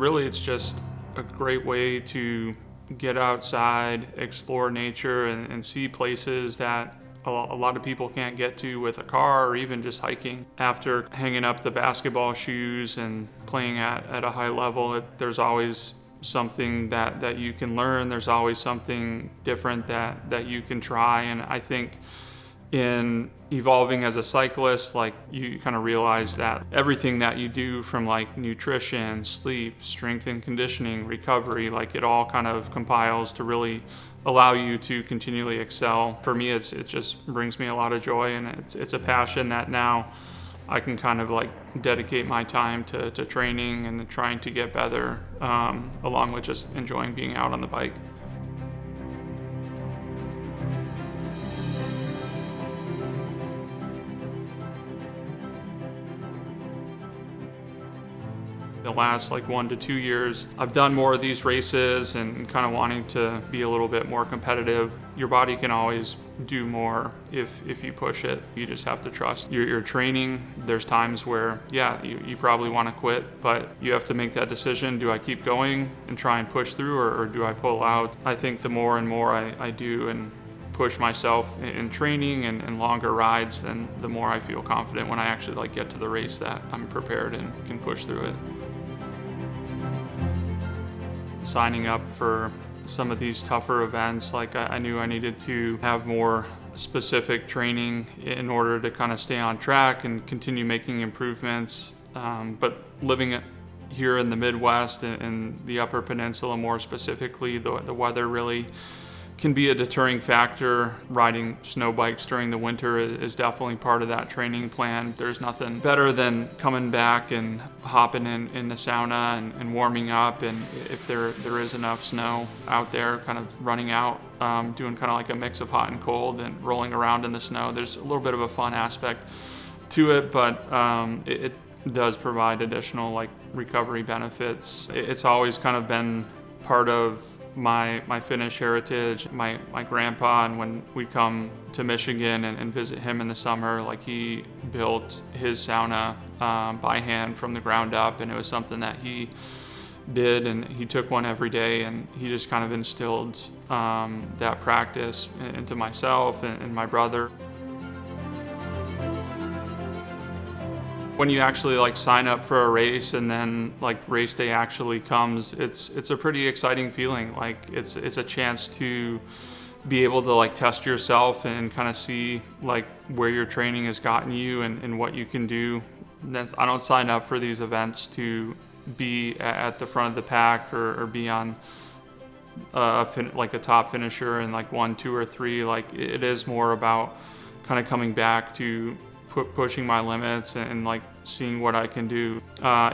really it's just a great way to get outside, explore nature, and see places that a lot of people can't get to with a car or even just hiking. After hanging up the basketball shoes and playing at a high level, there's always something that you can learn. There's always something different that you can try. And I think in evolving as a cyclist, like you kind of realize that everything that you do from like nutrition, sleep, strength and conditioning, recovery, like it all kind of compiles to really allow you to continually excel. For me, it just brings me a lot of joy, and it's a passion that now I can kind of like dedicate my time to training and trying to get better, along with just enjoying being out on the bike. The last like 1 to 2 years, I've done more of these races and kind of wanting to be a little bit more competitive. Your body can always do more if you push it. You just have to trust your training. There's times where, yeah, you probably want to quit, but you have to make that decision. Do I keep going and try and push through, or do I pull out? I think the more and more I do and push myself in training and longer rides, then the more I feel confident when I actually like get to the race that I'm prepared and can push through it. Signing up for some of these tougher events, like I knew I needed to have more specific training in order to kind of stay on track and continue making improvements. But living here in the Midwest and the Upper Peninsula more specifically, the weather really can be a deterring factor. Riding snow bikes during the winter is definitely part of that training plan. There's nothing better than coming back and hopping in the sauna and warming up, and if there is enough snow out there, kind of running out, doing kind of like a mix of hot and cold and rolling around in the snow. There's a little bit of a fun aspect to it, but it does provide additional like recovery benefits. It's always kind of been part of my Finnish heritage. My grandpa, and when we come to Michigan and visit him in the summer, like he built his sauna by hand from the ground up, and it was something that he did, and he took one every day, and he just kind of instilled that practice into myself and my brother. When you actually like sign up for a race and then like race day actually comes, it's a pretty exciting feeling. Like it's a chance to be able to like test yourself and kind of see like where your training has gotten you and what you can do. I don't sign up for these events to be at the front of the pack or be on like a top finisher in like 1, 2, or 3. Like it is more about kind of coming back to pushing my limits and like seeing what I can do.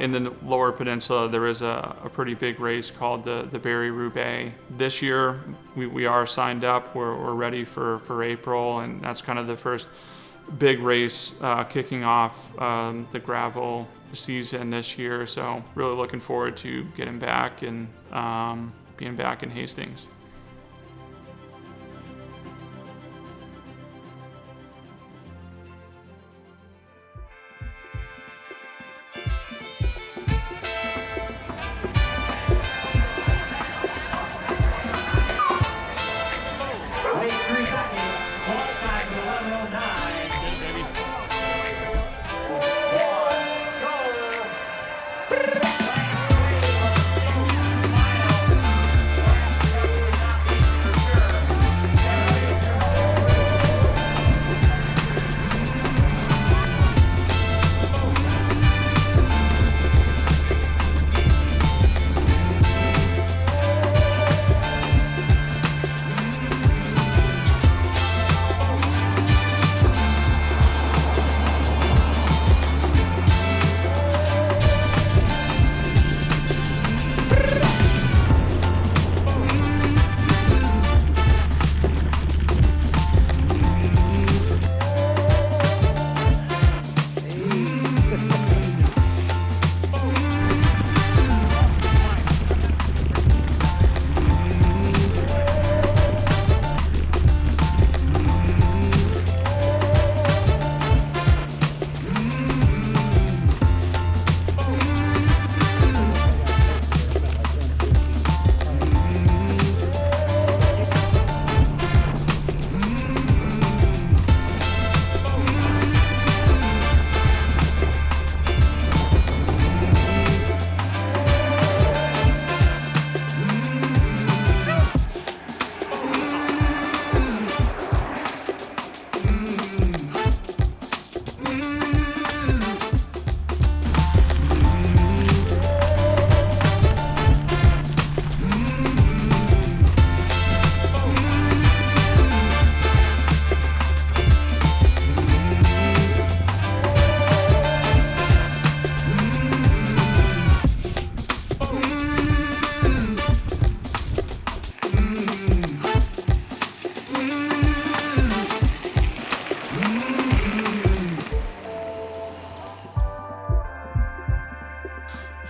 In the Lower Peninsula, there is a pretty big race called the Barry-Roubaix. This year, we are signed up. We're ready for April, and that's kind of the first big race kicking off the gravel season this year. So really looking forward to getting back and being back in Hastings.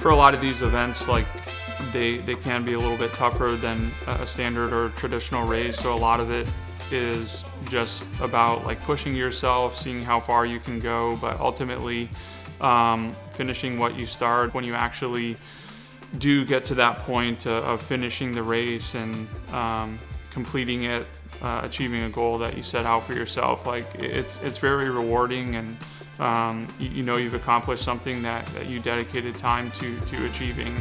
For a lot of these events, like they can be a little bit tougher than a standard or traditional race. So a lot of it is just about like pushing yourself, seeing how far you can go, but ultimately finishing what you start. When you actually do get to that point of finishing the race and completing it, achieving a goal that you set out for yourself, like it's very rewarding, and you know you've accomplished something that you dedicated time to achieving.